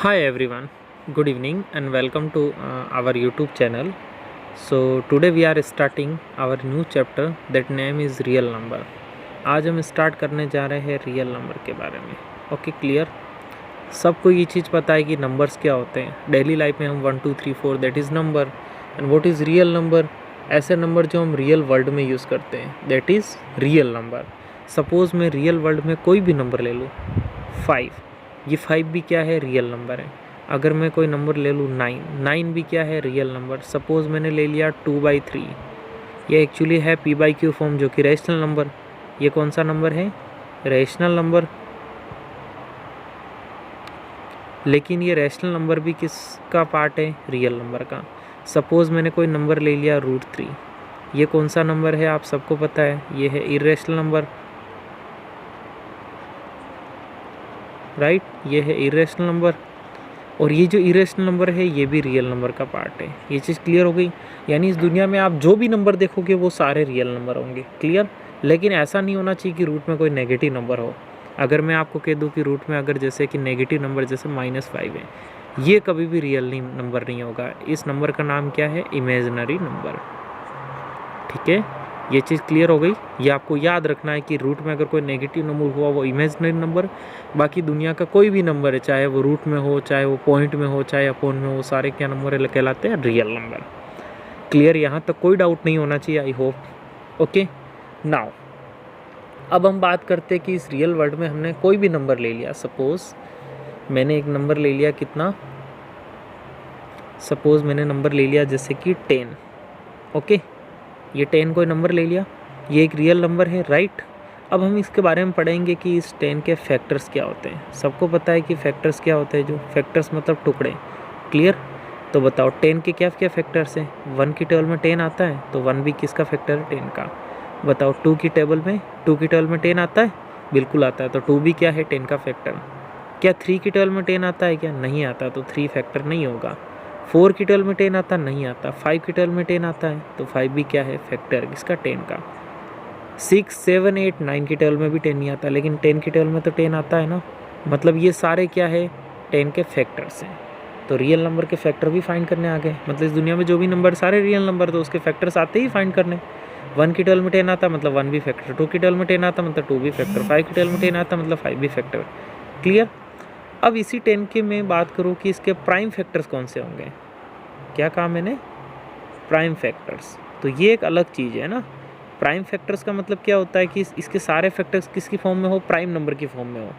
Hi everyone, good evening and welcome to our YouTube channel. So today we are starting our new chapter that name is real number. आज हम start करने जा रहे हैं real number के बारे में. Okay clear. सबको ये चीज़ पता है कि नंबर्स क्या होते हैं. डेली लाइफ में हम 1 2 3 4 that is number and what is real number. ऐसे नंबर जो हम रियल वर्ल्ड में यूज़ करते हैं that is real number. Suppose मैं रियल वर्ल्ड में कोई भी नंबर ले लूँ 5. ये 5 भी क्या है रियल नंबर है. अगर मैं कोई नंबर ले लूँ 9 भी क्या है रियल नंबर. सपोज़ मैंने ले लिया 2/3. ये एक्चुअली है p/q फॉर्म जो कि रेशनल नंबर. ये कौन सा नंबर है रेशनल नंबर. लेकिन ये रेशनल नंबर भी किसका पार्ट है रियल नंबर का. सपोज़ मैंने कोई नंबर ले लिया √3. ये कौन सा नंबर है आप सबको पता है. ये है इरेशनल नंबर राइट. ये है इरेशनल नंबर और ये जो इरेशनल नंबर है ये भी रियल नंबर का पार्ट है. ये चीज़ क्लियर हो गई. यानी इस दुनिया में आप जो भी नंबर देखोगे वो सारे रियल नंबर होंगे. क्लियर. लेकिन ऐसा नहीं होना चाहिए कि रूट में कोई नेगेटिव नंबर हो. अगर मैं आपको कह दूं कि रूट में अगर जैसे कि नेगेटिव नंबर जैसे -5 है, ये कभी भी रियल नंबर नहीं होगा. इस नंबर का नाम क्या है इमेजिनरी नंबर. ठीक है. ये चीज़ क्लियर हो गई. ये आपको याद रखना है कि रूट में अगर कोई नेगेटिव नंबर हुआ वो इमेजिनरी नंबर. बाकी दुनिया का कोई भी नंबर है चाहे वो रूट में हो चाहे वो पॉइंट में हो चाहे अपॉन में हो सारे क्या नंबर कहलाते हैं रियल नंबर. क्लियर. यहाँ तक कोई डाउट नहीं होना चाहिए आई होप. ओके नाउ अब हम बात करते हैं कि इस रियल वर्ल्ड में हमने कोई भी नंबर ले लिया. सपोज़ मैंने एक नंबर ले लिया कितना. सपोज़ मैंने नंबर ले लिया जैसे कि 10. ओके ये 10 कोई नंबर ले लिया. ये एक रियल नंबर है राइट. अब हम इसके बारे में पढ़ेंगे कि इस 10 के फैक्टर्स क्या होते हैं. सबको पता है कि फैक्टर्स क्या होते हैं. जो फैक्टर्स मतलब टुकड़े. क्लियर. तो बताओ 10 के क्या क्या फैक्टर्स हैं. 1 की टेबल में 10 आता है तो 1 भी किसका फैक्टर है 10 का. बताओ 2 की टेबल में 10 आता है. बिल्कुल आता है. तो 2 भी क्या है 10 का फैक्टर. क्या 3 की टेबल में 10 आता है क्या नहीं आता. तो 3 फैक्टर नहीं होगा. 4 की टेबल में 10 आता नहीं आता. 5 की टेबल में 10 आता है तो 5 भी क्या है फैक्टर किसका 10 का. 6 7 8 9 की टेबल में भी 10 नहीं आता लेकिन 10 की टेबल में तो 10 आता है ना. मतलब ये सारे क्या है 10 के फैक्टर्स हैं. तो रियल नंबर के फैक्टर भी फाइंड करने आ गए. मतलब इस दुनिया में जो भी नंबर सारे रियल नंबर तो उसके फैक्टर्स आते ही फाइंड करने. 1 की टेबल में 10 आता मतलब 1 भी फैक्टर. 2 की टेबल में 10 आता मतलब 2 भी फैक्टर. 5 की टेबल में 10 आता मतलब 5 भी फैक्टर. क्लियर. अब इसी 10 के मैं बात करूँ कि इसके प्राइम फैक्टर्स कौन से होंगे. क्या कहा मैंने प्राइम फैक्टर्स. तो ये एक अलग चीज़ है ना. प्राइम फैक्टर्स का मतलब क्या होता है कि इसके सारे फैक्टर्स किसकी फॉर्म में हो प्राइम नंबर की फॉर्म में हो.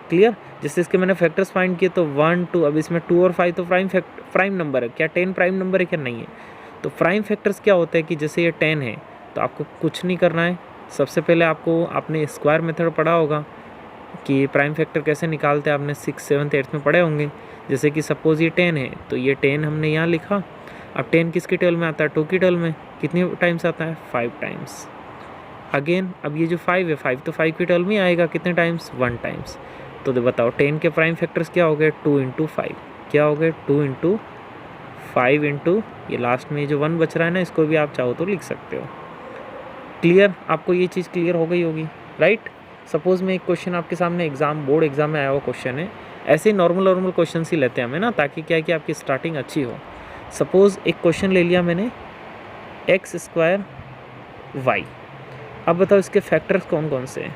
क्लियर. जैसे इसके मैंने फैक्टर्स फाइंड किए तो 1 2 अब इसमें 2 और 5 तो प्राइम नंबर है. क्या 10 प्राइम नंबर है क्या नहीं है. तो प्राइम फैक्टर्स क्या होता है कि जैसे ये 10 है तो आपको कुछ नहीं करना है. सबसे पहले आपको आपने स्क्वायर मेथड पढ़ा होगा कि प्राइम फैक्टर कैसे निकालते हैं. आपने 6 7 8 में पढ़े होंगे. जैसे कि सपोज़ ये 10 है तो ये 10 हमने यहाँ लिखा. अब 10 किसकी टेबल में आता है 2 की टेबल में. कितनी टाइम्स आता है 5 टाइम्स. अगेन अब ये जो 5 है 5 तो 5 की टेबल में आएगा कितने टाइम्स 1 टाइम्स. तो बताओ 10 के प्राइम फैक्टर्स क्या हो गए 2 × 5. क्या हो गए 2 × 5 × ये लास्ट में जो 1 बच रहा है ना इसको भी आप चाहो तो लिख सकते हो. क्लियर. आपको ये चीज़ क्लियर हो गई होगी राइट. सपोज़ में एक क्वेश्चन आपके सामने बोर्ड एग्जाम में आया हुआ क्वेश्चन है. ऐसे ही नॉर्मल क्वेश्चन ही लेते हैं हमें ना ताकि क्या है कि आपकी स्टार्टिंग अच्छी हो. सपोज़ एक क्वेश्चन ले लिया मैंने x² y. अब बताओ इसके फैक्टर्स कौन कौन से हैं.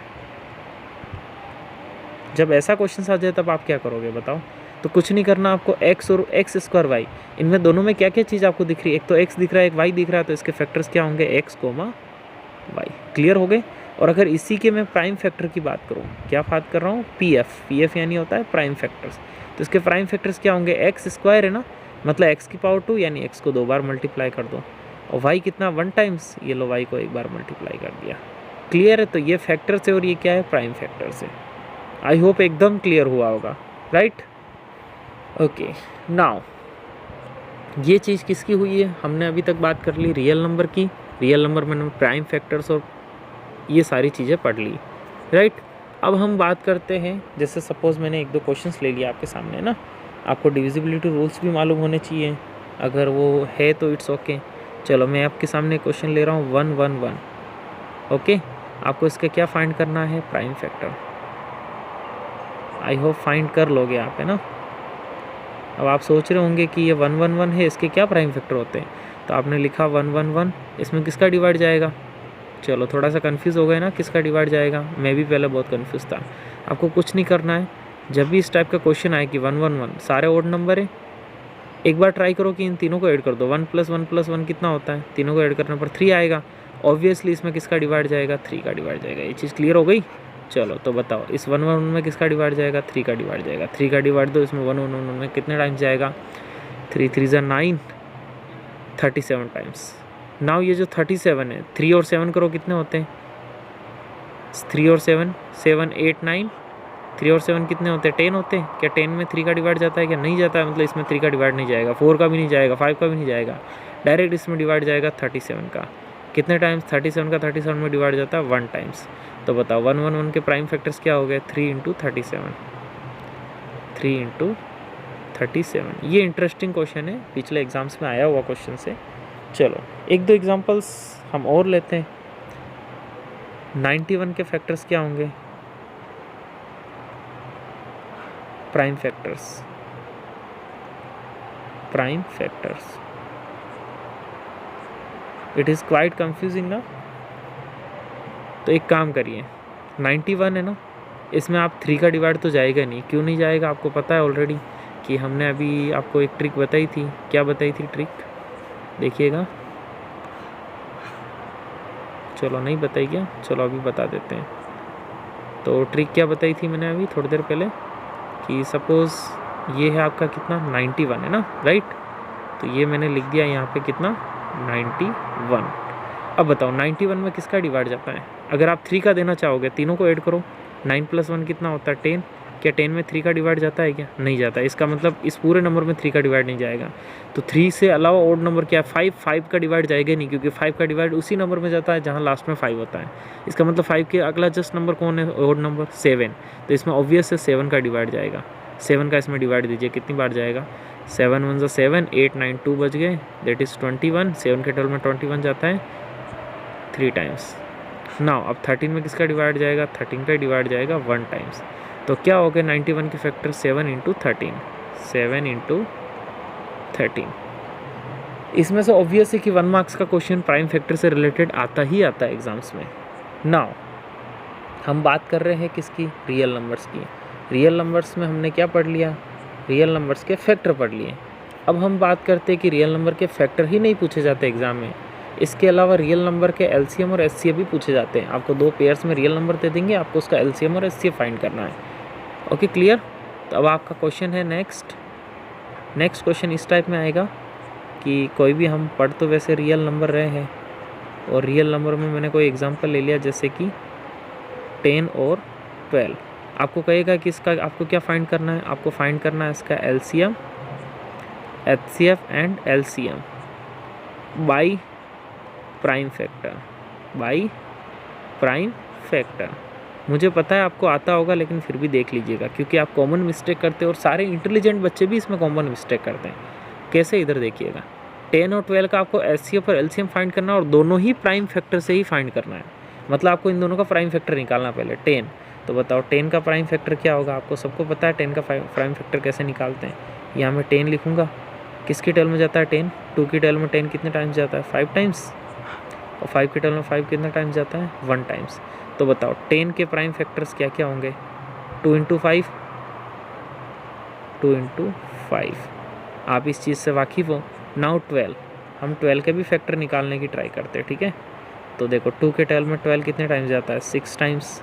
जब ऐसा क्वेश्चन आ जाए तब आप क्या करोगे बताओ. तो कुछ नहीं करना आपको. x और x² y इनमें दोनों में क्या क्या चीज़ आपको दिख रही है. एक तो x दिख रहा है एक y दिख रहा है. तो इसके फैक्टर्स क्या होंगे x, y. क्लियर हो गए. और अगर इसी के मैं प्राइम फैक्टर की बात करूँ क्या बात कर रहा हूँ pf यानी होता है प्राइम फैक्टर्स. तो इसके प्राइम फैक्टर्स क्या होंगे x² है ना मतलब x की पावर 2 यानी x को 2 बार मल्टीप्लाई कर दो. और y कितना 1 टाइम्स. ये लो y को 1 बार मल्टीप्लाई कर दिया. क्लियर है. तो ये फैक्टर्स है और ये क्या है प्राइम फैक्टर्स है. आई होप एकदम क्लियर हुआ होगा राइट. ओके नाउ ये चीज़ किसकी हुई है. हमने अभी तक बात कर ली रियल नंबर की. रियल नंबर में प्राइम फैक्टर्स और ये सारी चीज़ें पढ़ ली राइट. अब हम बात करते हैं जैसे सपोज़ मैंने 1 2 क्वेश्चंस ले लिया आपके सामने ना. आपको डिविजिबिलिटी रूल्स भी मालूम होने चाहिए. अगर वो है तो इट्स ओके. चलो मैं आपके सामने क्वेश्चन ले रहा हूँ 1 1 1. ओके. आपको इसका क्या फाइंड करना है prime factor. I hope find कर लोगे आप है ना. अब आप सोच रहे होंगे कि ये 111 है, इसके क्या प्राइम फैक्टर होते हैं, तो आपने लिखा 111, इसमें किसका डिवाइड जाएगा। चलो थोड़ा सा कंफ्यूज हो गए ना, किसका डिवाइड जाएगा, मैं भी पहले बहुत कंफ्यूज था। आपको कुछ नहीं करना है, जब भी इस टाइप का क्वेश्चन आए कि 111 सारे ओड नंबर है, एक बार ट्राई करो कि इन तीनों को ऐड कर दो। 1 + 1 + 1 कितना होता है, तीनों को ऐड करने पर 3 आएगा। ऑब्वियसली इसमें किसका डिवाइड जाएगा, 3 का डिवाइड जाएगा। ये चीज़ क्लियर हो गई। चलो तो बताओ इस 111 में किसका डिवाइड जाएगा, 3 का डिवाइड जाएगा। 3 का डिवाइड दो, इसमें 111 में कितने टाइम्स जाएगा, 3 3 = 9, 37 टाइम्स। नाउ ये जो 37 है, 3 और 7 करो कितने होते हैं, 3 और 7 7 8 9, 3 और 7 कितने होते हैं, 10 होते हैं। क्या 10 में 3 का डिवाइड जाता है, क्या नहीं जाता है, मतलब इसमें 3 का डिवाइड नहीं जाएगा, 4 का भी नहीं जाएगा, 5 का भी नहीं जाएगा, डायरेक्ट इसमें डिवाइड जाएगा 37 का। कितने टाइम्स, 37 का 37 में डिवाइड जाता है 1 टाइम्स। तो बताओ 111 के प्राइम फैक्टर्स क्या हो गए, 3 × 37, 3 × 37। ये इंटरेस्टिंग क्वेश्चन है, पिछले एग्जाम्स में आया हुआ क्वेश्चन से। चलो 1-2 एग्जाम्पल्स हम और लेते हैं। 91 के फैक्टर्स क्या होंगे, prime factors, prime factors. It is quite confusing ना। तो एक काम करिए, 91 है ना, इसमें आप 3 का डिवाइड तो जाएगा नहीं। क्यों नहीं जाएगा, आपको पता है ऑलरेडी कि हमने अभी आपको एक ट्रिक बताई थी। क्या बताई थी ट्रिक, देखिएगा। चलो नहीं बताई क्या, चलो अभी बता देते हैं। तो ट्रिक क्या बताई थी मैंने अभी थोड़ी देर पहले, कि सपोज़ ये है आपका कितना 91 है ना, राइट। तो ये मैंने लिख दिया यहाँ पे कितना 91। अब बताओ 91 में किसका डिवाइड जाता है। अगर आप 3 का देना चाहोगे, तीनों को ऐड करो, 9 + 1 कितना होता है 10। क्या 10 में 3 का डिवाइड जाता है, क्या नहीं जाता। इसका मतलब इस पूरे नंबर में 3 का डिवाइड नहीं जाएगा। तो 3 से अलावा ओड नंबर क्या है, 5 का डिवाइड जाएगा नहीं, क्योंकि 5 का डिवाइड उसी नंबर में जाता है जहाँ लास्ट में 5 होता है। इसका मतलब 5 के अगला जस्ट नंबर कौन है, ओड नंबर 7। तो इसमें ऑब्वियस है 7 का डिवाइड जाएगा। 7 का इसमें डिवाइड दीजिए, कितनी बार जाएगा, 7 × 1 = 7, 8 9 2 बच गए, दैट इज़ 21। 7 के 12 में 21 जाता है 3 टाइम्स। नाउ अब 13 में किसका डिवाइड जाएगा, 13 का डिवाइड जाएगा 1 टाइम्स। तो क्या हो गया 91 के फैक्टर 7 × 13, 7 × 13। इसमें से ऑब्वियस है कि 1 मार्क्स का क्वेश्चन प्राइम फैक्टर से रिलेटेड आता ही आता है एग्जाम्स में। नाउ हम बात कर रहे हैं किसकी, रियल नंबर्स की। रियल नंबर्स में हमने क्या पढ़ लिया, रियल नंबर्स के फैक्टर पढ़ लिए। अब हम बात करते हैं कि रियल नंबर के फैक्टर ही नहीं पूछे जाते एग्ज़ाम में, इसके अलावा रियल नंबर के एलसीएम और एचसीएफ भी पूछे जाते हैं। आपको 2 पेयर्स में रियल नंबर दे देंगे, आपको उसका एलसीएम और एचसीएफ फाइंड करना है। Okay clear. तो अब आपका क्वेश्चन है नेक्स्ट क्वेश्चन इस टाइप में आएगा कि कोई भी हम पढ़ तो वैसे रियल नंबर रहे हैं, और रियल नंबर में मैंने कोई एग्जांपल ले लिया जैसे कि 10 और 12। आपको कहेगा कि इसका आपको क्या फाइंड करना है, आपको फाइंड करना है इसका LCM, HCF and LCM by prime factor, by prime factor. मुझे पता है आपको आता होगा, लेकिन फिर भी देख लीजिएगा, क्योंकि आप कॉमन मिस्टेक करते हो और सारे इंटेलिजेंट बच्चे भी इसमें कॉमन मिस्टेक करते हैं। कैसे, इधर देखिएगा, 10 और 12 का आपको एचसीएफ और एलसीएम फाइंड करना है, और दोनों ही प्राइम फैक्टर से ही फाइंड करना है। मतलब आपको इन दोनों का प्राइम फैक्टर निकालना पहले 10। तो बताओ 10 का प्राइम फैक्टर क्या होगा, आपको सबको पता है 10 का प्राइम फैक्टर कैसे निकालते हैं। यहाँ मैं 10 लिखूँगा, किसकी टेल में जाता है 10, 2 की टेल में 10 कितने टाइम्स जाता है 5 टाइम्स, और 5 की टेल में 5 कितना टाइम्स जाता है 1 टाइम्स। तो बताओ 10 के प्राइम फैक्टर्स क्या क्या होंगे, 2 × 5, 2 × 5। आप इस चीज़ से वाकिफ़ हो। नाउ 12, हम 12 के भी फैक्टर निकालने की ट्राई करते हैं, ठीक है। तो देखो 2 के टेल में 12 कितने टाइम्स जाता है 6 टाइम्स।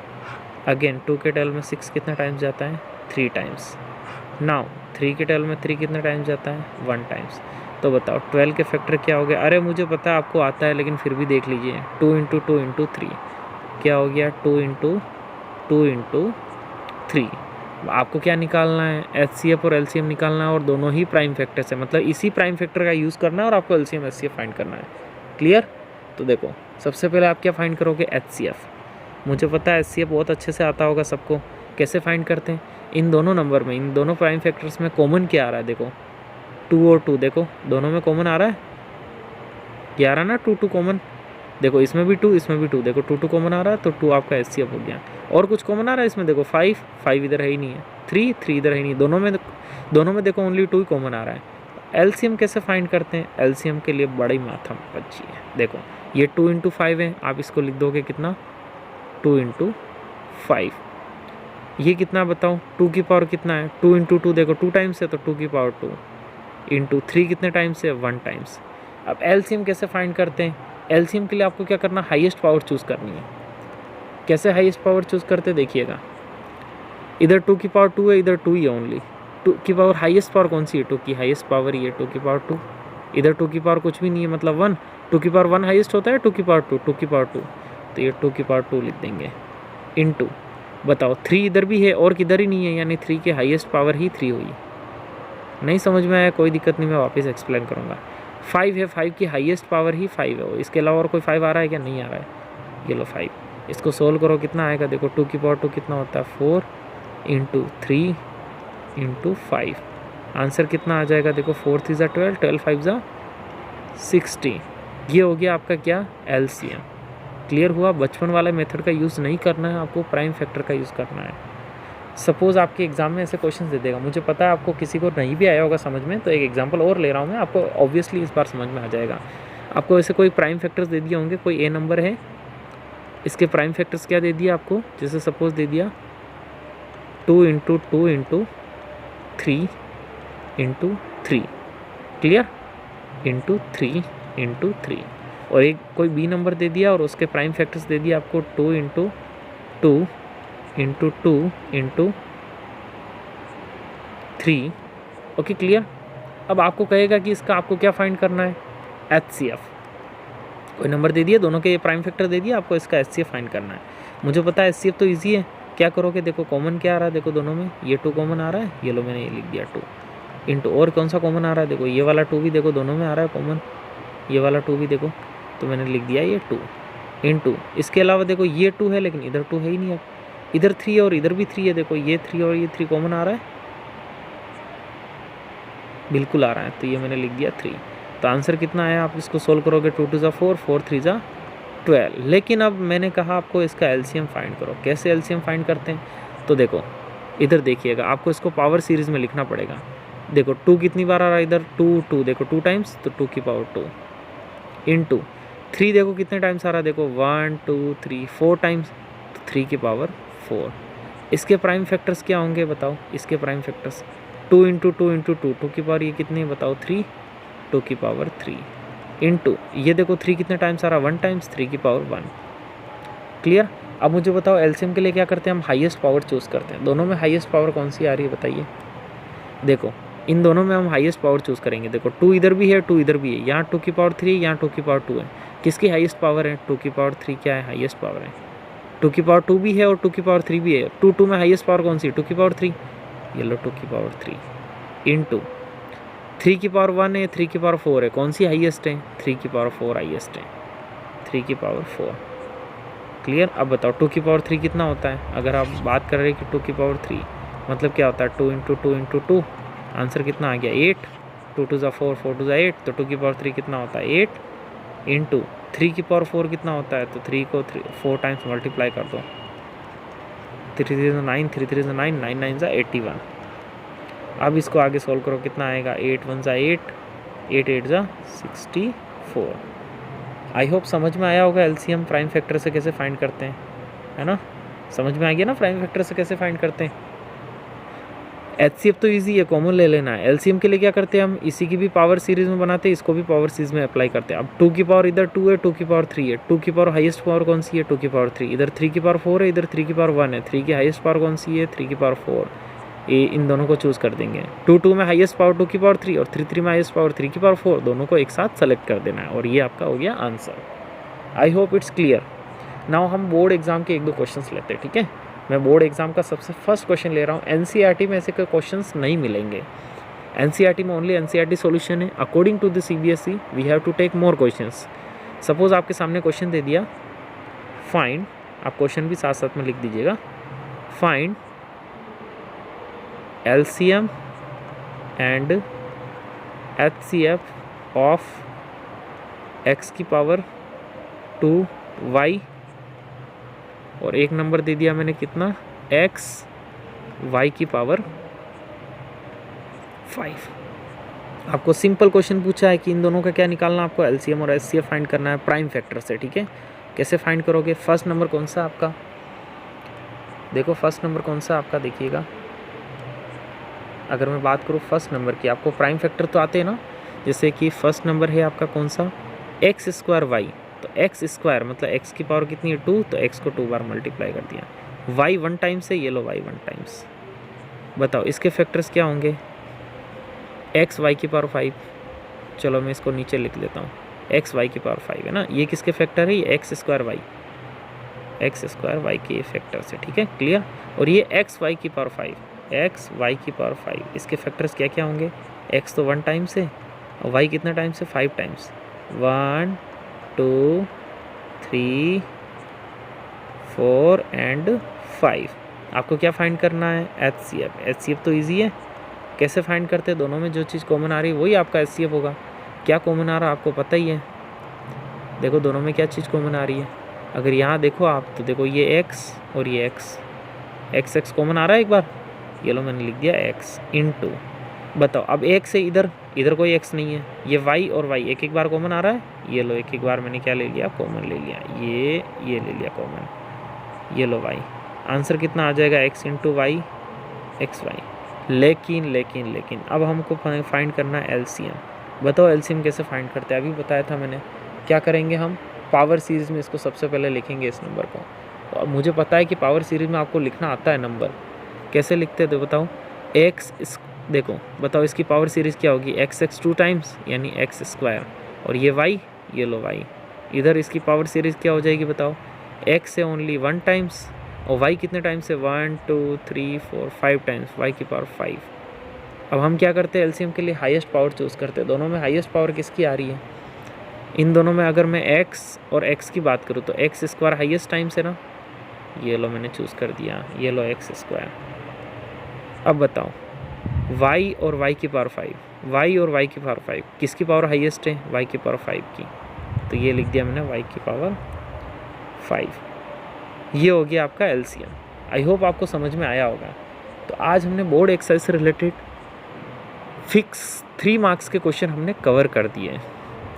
अगेन 2 के टेल में 6 कितने टाइम्स जाता है 3 टाइम्स। नाउ 3 के टेल में 3 कितने टाइम्स जाता है 1 टाइम्स। तो बताओ 12 के फैक्टर क्या हो गया। अरे मुझे पता है आपको आता है, लेकिन फिर भी देख लीजिए, 2 × 2 × 3 क्या हो गया, 2 × 2 × 3। आपको क्या निकालना है, एचसीएफ और एलसीएम निकालना है, और दोनों ही प्राइम फैक्टर से, मतलब इसी प्राइम फैक्टर का यूज़ करना है, और आपको एलसीएम एचसीएफ फाइंड करना है। क्लियर। तो देखो सबसे पहले आप क्या फाइंड करोगे, एचसीएफ। मुझे पता है एचसीएफ बहुत अच्छे से आता होगा सबको। कैसे फाइंड करते हैं, इन दोनों नंबर में, इन दोनों प्राइम फैक्टर्स में कॉमन क्या आ रहा है, देखो 2 और 2, देखो दोनों में कॉमन आ रहा है, क्या आ रहा है ना 2 2 कॉमन। देखो इसमें भी 2, इसमें भी 2, देखो 2 2 कॉमन आ रहा है, तो 2 आपका एचसीएफ हो गया। और कुछ कॉमन आ रहा है इसमें, देखो 5, 5 इधर है ही नहीं है, 3, 3 इधर है ही नहीं, दोनों में देखो ओनली 2 ही कॉमन आ रहा है। एलसीएम कैसे फाइंड करते हैं? एलसीएम के लिए बड़ी माथा बच्ची है। देखो ये 2 × 5 है, आप इसको लिख दोगे कितना, 2 × 5। ये कितना बताओ, 2 की पावर कितना है, 2 × 2 देखो 2 टाइम्स है तो 2 की पावर 2 × 3 कितने टाइम्स है, 1 टाइम्स। अब एलसीएम कैसे फाइंड करते हैं? एलसीएम के लिए आपको क्या करना, हाईएस्ट पावर चूज़ करनी है। कैसे हाईएस्ट पावर चूज़ करते देखिएगा, इधर 2 की पावर 2 है, इधर 2 ही है ओनली, 2 की पावर हाईएस्ट पावर कौन सी है, 2 की हाईएस्ट पावर ही है, 2 की पावर 2, इधर 2 की पावर कुछ भी नहीं है मतलब 1, 2 की पावर 1 हाईएस्ट होता है, 2 की पावर 2, 2 की पावर 2, तो ये 2 की पावर 2 लिख देंगे इनटू, बताओ 3 इधर भी है और किधर ही नहीं है, यानी 3 की हाईएस्ट पावर ही 3 हुई। नहीं समझ में आया, कोई दिक्कत नहीं, मैं वापस एक्सप्लेन करूँगा। 5 है, 5 की हाईएस्ट पावर ही 5 है, इसके अलावा और कोई 5 आ रहा है क्या, नहीं आ रहा है, ये लो 5। इसको सोल्व करो कितना आएगा, देखो 2 की पावर 2 कितना होता है, 4 × 3 × 5, आंसर कितना आ जाएगा, देखो 4 3 ज़ा 12, 12 5 ज़ा 60। ये हो गया आपका क्या, एलसीएम। क्लियर हुआ? बचपन वाला मेथड का यूज़ नहीं करना है, आपको प्राइम फैक्टर का यूज़ करना है। सपोज़ आपके एग्जाम में ऐसे क्वेश्चन दे देगा, मुझे पता है आपको किसी को नहीं भी आया होगा समझ में, तो एक एग्जांपल और ले रहा हूँ मैं, आपको ऑब्वियसली इस बार समझ में आ जाएगा। आपको ऐसे कोई प्राइम फैक्टर्स दे दिए होंगे, कोई ए नंबर है, इसके प्राइम फैक्टर्स क्या दे दिया आपको, जैसे सपोज़ दे दिया 2 × 2 × 3 × 3, क्लियर, × 3 × 3, और एक कोई बी नंबर दे दिया और उसके प्राइम फैक्टर्स दे दिया आपको 2 × 2 × 2 × 3, ओके क्लियर। अब आपको कहेगा कि इसका आपको क्या फाइंड करना है, एचसीएफ। कोई नंबर दे दिया, दोनों के प्राइम फैक्टर दे दिया, आपको इसका एचसीएफ फाइंड करना है। मुझे पता है एचसीएफ तो ईजी है, क्या करोगे, देखो कॉमन क्या आ रहा है, देखो दोनों में ये 2 कॉमन आ रहा है, ये लो मैंने ये लिख दिया 2 इंटू, और कौन सा कॉमन आ रहा है, देखो ये वाला 2 भी देखो दोनों में आ रहा है कॉमन, ये वाला 2 भी देखो, तो मैंने लिख दिया ये 2 इंटू, इसके अलावा देखो ये 2 है लेकिन इधर 2 है ही नहीं, अब इधर 3 है और इधर भी 3 है, देखो ये 3 और ये 3 कॉमन आ रहा है, बिल्कुल आ रहा है, तो ये मैंने लिख दिया 3। तो आंसर कितना आया, आप इसको सोल्व करोगे 2 2 ज़ा 4, 4 3 ज़ा 12। लेकिन अब मैंने कहा आपको इसका एलसीएम फाइंड करो। कैसे एलसीएम फाइंड करते हैं, तो देखो इधर देखिएगा, आपको इसको पावर सीरीज़ में लिखना पड़ेगा। देखो 2 कितनी बार आ रहा है इधर, 2 2, देखो 2 टाइम्स, तो 2 की पावर 2 इंटू 3, देखो कितने टाइम्स आ रहा है, देखो 1 2 3 4 टाइम्स, तो 3 की पावर 4। इसके प्राइम फैक्टर्स क्या होंगे बताओ, इसके प्राइम फैक्टर्स 2 × 2 × 2, 2 की पावर ये कितनी है बताओ 3, 2 की पावर 3 इंटू, ये देखो 3 कितने टाइम्स आ रहा है, 1 टाइम्स, 3 की पावर 1। क्लियर? अब मुझे बताओ एलसीएम के लिए क्या करते हैं हम, हाईएस्ट पावर चूज़ करते हैं। दोनों में हाईएस्ट पावर कौन सी आ रही है बताइए, देखो इन दोनों में हम हाईएस्ट पावर चूज़ करेंगे। देखो 2 इधर भी है, 2 इधर भी है, यहाँ 2 की पावर 3, यहाँ 2 की पावर 2 है, किसकी हाईएस्ट पावर है, 2 की पावर 3 क्या है, हाईएस्ट पावर है। 2 की पावर 2 भी है और 2 की पावर 3 भी है, 2 2 में हाईएस्ट पावर कौन सी है, 2 की पावर 3, ये लो 2 की पावर 3 इंटू 3 की पावर 1 है, 3 की पावर 4 है, कौन सी हाईएस्ट है, 3 की पावर 4 हाईएस्ट है, 3 की पावर 4। क्लियर? अब बताओ 2 की पावर 3 कितना होता है, अगर आप बात कर रहे हैं कि 2 की पावर 3 मतलब क्या होता है, 2 × 2 × 2, आंसर कितना आ गया 8, 2 2 ज़ा 4, 4 2 ज़ा 8, तो 2 की पावर 3 कितना होता है 8 इंटू 3 की पावर 4 कितना होता है, तो 3 को 4 टाइम्स मल्टीप्लाई कर दो, 3 3 ज़ा 9, 3 3 ज़ा 9, 9 9 ज़ा 81। अब इसको आगे सोल्व करो कितना आएगा, 8 1 ज़ा 8, 8 8 ज़ा 64। आई होप समझ में आया होगा एलसीएम प्राइम फैक्टर से कैसे फाइंड करते हैं, है ना, समझ में आ गया ना प्राइम फैक्टर से कैसे फाइंड करते हैं। एचसीएफ तो इजी है, कॉमन ले लेना है। एलसीएम के लिए क्या करते हैं हम, इसी की भी पावर सीरीज़ में बनाते हैं, इसको भी पावर सीरीज़ में अप्लाई करते हैं। अब 2 की पावर इधर 2 है, 2 की पावर 3 है, 2 की पावर हाईएस्ट पावर कौन सी है, 2 की पावर 3, इधर 3 की पावर 4 है, इधर 3 की पावर 1 है, 3 की हाईएस्ट पावर कौन सी है, 3 की पावर 4। ये इन दोनों को चूज़ कर देंगे। 2 2 में हाईएस्ट पावर 2 की पावर 3 और 3 3 में हाईएस्ट पावर 3 की पावर 4, दोनों को एक साथ सेलेक्ट कर देना है और ये आपका हो गया answer. I hope it's clear. Now हम बोर्ड एग्जाम के 1-2 क्वेश्चंस लेते हैं, ठीक है। मैं बोर्ड एग्जाम का सबसे फर्स्ट क्वेश्चन ले रहा हूँ। एनसीईआरटी में ऐसे कोई क्वेश्चंस नहीं मिलेंगे। एनसीईआरटी में ओनली एनसीईआरटी सॉल्यूशन है। According to the CBSE we have to take more questions. Suppose आपके सामने क्वेश्चन दे दिया, फाइंड, आप क्वेश्चन भी साथ साथ में लिख दीजिएगा, find LCM and HCF of x की पावर 2 वाई और एक नंबर दे दिया मैंने कितना, x y की पावर 5। आपको सिंपल क्वेश्चन पूछा है कि इन दोनों का क्या निकालना, आपको एलसीएम और एचसीएफ फाइंड करना है प्राइम फैक्टर से, ठीक है। कैसे फाइंड करोगे, फर्स्ट नंबर कौन सा आपका, देखो फर्स्ट नंबर कौन सा आपका, देखिएगा अगर मैं बात करूँ फर्स्ट नंबर की, आपको प्राइम फैक्टर तो आते हैं ना, जैसे कि फर्स्ट नंबर है आपका कौन सा, एक्स स्क्वायर वाई, तो एक्स स्क्वायर मतलब एक्स की पावर कितनी है 2, तो एक्स को 2 बार मल्टीप्लाई कर दिया, वाई 1 टाइम्स है, ये लो वाई 1 टाइम्स। बताओ इसके फैक्टर्स क्या होंगे, एक्स वाई की पावर 5, चलो मैं इसको नीचे लिख लेता हूँ, एक्स वाई की पावर 5 है ना, ये किसके फैक्टर है, ये एक्स स्क्वायर वाई के फैक्टर से, ठीक है क्लियर। और ये एक्स वाई की पावर 5, एक्स वाई की पावर 5, इसके फैक्टर्स क्या क्या होंगे, एक्स तो 1 टाइम्स है और वाई कितना टाइम्स है 5 टाइम्स, 1 2 3 4 एंड 5। आपको क्या फाइंड करना है, एचसीएफ तो ईजी है, कैसे फाइंड करते हैं, दोनों में जो चीज़ कॉमन आ रही है वही आपका एचसीएफ होगा। क्या कॉमन आ रहा है आपको पता ही है, देखो दोनों में क्या चीज़ कॉमन आ रही है, अगर यहाँ देखो आप तो देखो ये एक्स और ये एक्स कॉमन आ रहा है, एक बार ये लो मैंने लिख दिया एक्स इनटू, बताओ अब एक से इधर कोई एक्स नहीं है, ये वाई और वाई एक बार कॉमन आ रहा है, ये लो एक बार मैंने क्या ले लिया, कॉमन ले लिया, ये ले लिया कॉमन, ये लो वाई, आंसर कितना आ जाएगा X into Y X Y. लेकिन अब हमको फाइंड करना है एलसीएम। बताओ एलसीएम कैसे फाइंड करते हैं, अभी बताया था मैंने। क्या करेंगे हम, पावर सीरीज़ में इसको सबसे पहले लिखेंगे इस नंबर को, तो अब मुझे पता है कि पावर सीरीज़ में आपको लिखना आता है नंबर, कैसे लिखते हैं तो बताओ, देखो बताओ इसकी पावर सीरीज़ क्या होगी, एक्स 2 टाइम्स यानी एक्स स्क्वायर, और ये वाई, ये लो वाई, इधर इसकी पावर सीरीज़ क्या हो जाएगी बताओ, एक्स से ओनली 1 टाइम्स और वाई कितने टाइम्स है 1 2 3 4 5 टाइम्स, वाई की पावर 5। अब हम क्या करते हैं एलसीएम के लिए हाईएस्ट पावर चूज़ करते हैं, दोनों में हाईएस्ट पावर किसकी आ रही है, इन दोनों में अगर मैं x और x की बात करूँ तो एक्स स्क्वायर हाईएस्ट टाइम्स है ना, ये लो मैंने चूज़ कर दिया, ये लो एक्स स्क्वायर। अब बताओ y और y की पावर 5 किसकी पावर हाईएस्ट है, y की पावर 5 की, तो ये लिख दिया मैंने y की पावर 5। ये हो गया आपका एलसीएम। आई होप आपको समझ में आया होगा। तो आज हमने बोर्ड एक्सरसाइज से रिलेटेड फिक्स 3 मार्क्स के क्वेश्चन हमने कवर कर दिए।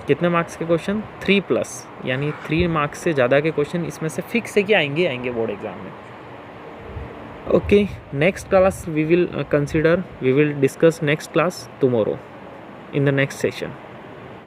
कितने मार्क्स के क्वेश्चन, 3+, यानी 3 मार्क्स से ज़्यादा के क्वेश्चन इसमें से फिक्स है कि आएंगे बोर्ड एग्जाम में। Okay, next class we will discuss next class tomorrow in the next session.